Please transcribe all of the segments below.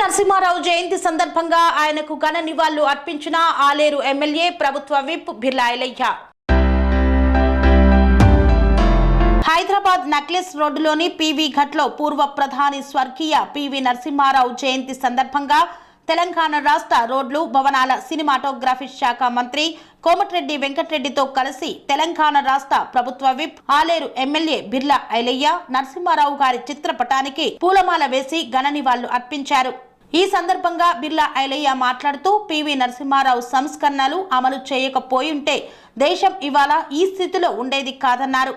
నరసింహారావు జయంతి సందర్భంగా ఆయనకు ఘన నివాళులు అర్పించిన ఆలేరు ఎమ్మెల్యే ప్రభుత్వ విప్ బిర్లా ఐలయ్య. హైదరాబాద్ నెక్లెస్ రోడ్డులోని పీవీ ఘట్లో పూర్వ ప్రధాని స్వర్గీయ పివి నరసింహారావు జయంతి సందర్భంగా తెలంగాణ రాష్ట్ర రోడ్లు భవనాల సినిమాటోగ్రఫీ శాఖ మంత్రి కోమటిరెడ్డి వెంకటరెడ్డితో కలిసి తెలంగాణ రాష్ట్ర ప్రభుత్వ విప్ ఆలేరు ఎమ్మెల్యే బిర్లా ఐలయ్య నరసింహారావు గారి చిత్రపటానికి పూలమాల వేసి ఘన నివాళులు అర్పించారు. ఈ సందర్భంగా బిర్లా ఐలయ్య మాట్లాడుతూ పివి నరసింహారావు సంస్కరణలు అమలు చేయకపోయింటే దేశం ఇవాళ ఈ స్థితిలో ఉండేది కాదన్నారు.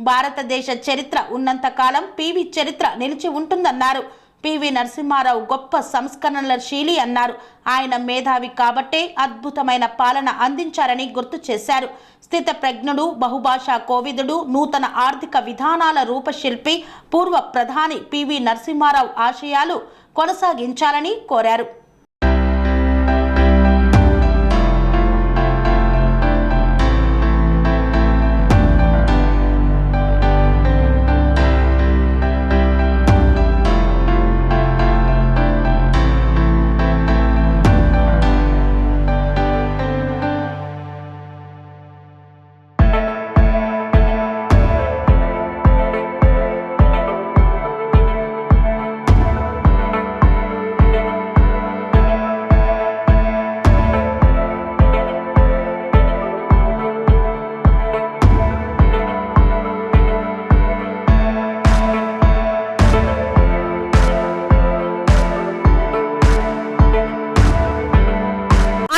భారతదేశ చరిత్ర ఉన్నంత కాలం పివి చరిత్ర నిలిచి ఉంటుందన్నారు. పివి నరసింహారావు గొప్ప సంస్కరణల శీలి అన్నారు. ఆయన మేధావి కాబట్టే అద్భుతమైన పాలన అందించారని గుర్తు చేశారు. స్థితప్రజ్ఞుడు, బహుభాషా కోవిదుడు, నూతన ఆర్థిక విధానాల రూపశిల్పి పూర్వ ప్రధాని పివి నరసింహారావు ఆశయాలు కొనసాగించాలని కోరారు.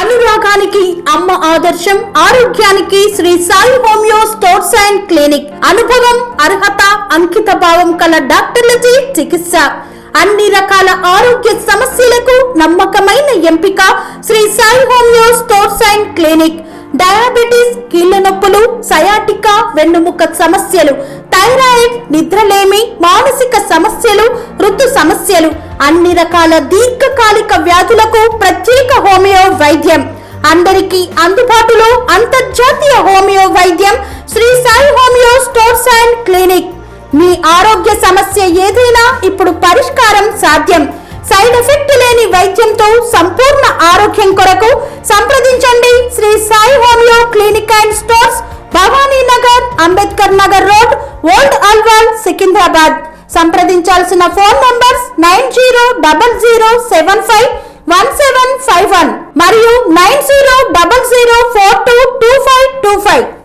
అనురాగానికి అమ్మ ఆదర్శం, ఆరోగ్యానికి Shri Sai homeo stores and clinic. అనుభవం, అర్హత, అంకిత భావం కల డాక్టర్లచే చికిత్స. అన్ని రకాల ఆరోగ్య సమస్యలకు నమ్మకమైన ఎంపిక Shri Sai homeo stores and clinic. Diabetes, కీళ్ల నొప్పులు, సయాటికా, వెన్నుముక సమస్యలు, థైరాయిడ్, నిద్రలేమి, మానసిక సమస్యలు, ఋతు సమస్యలు, అన్ని రకాల దీర్ఘకాలిక వ్యాధులకు ప్రత్యేక హోమియో వైద్యం. అందరికీ అందుబాటులో అంతర్జాతీయ హోమియో వైద్యం Sri Sai homeo stores and clinic. మీ ఆరోగ్య సమస్య ఏదైనా ఇప్పుడు పరిష్కారం సాధ్యం. సైడ్ ఎఫెక్ట్ లేని వైద్యంతో సంపూర్ణ ఆరోగ్యం కొరకు సంప్రదించండి Sri Sai homeo clinic and stores, Bhavani Nagar, Ambedkar Nagar road, old Alwal, Secunderabad. సంప్రదించాల్సిన ఫోన్ నంబర్స్ 9000751751 మరియు 9000422525.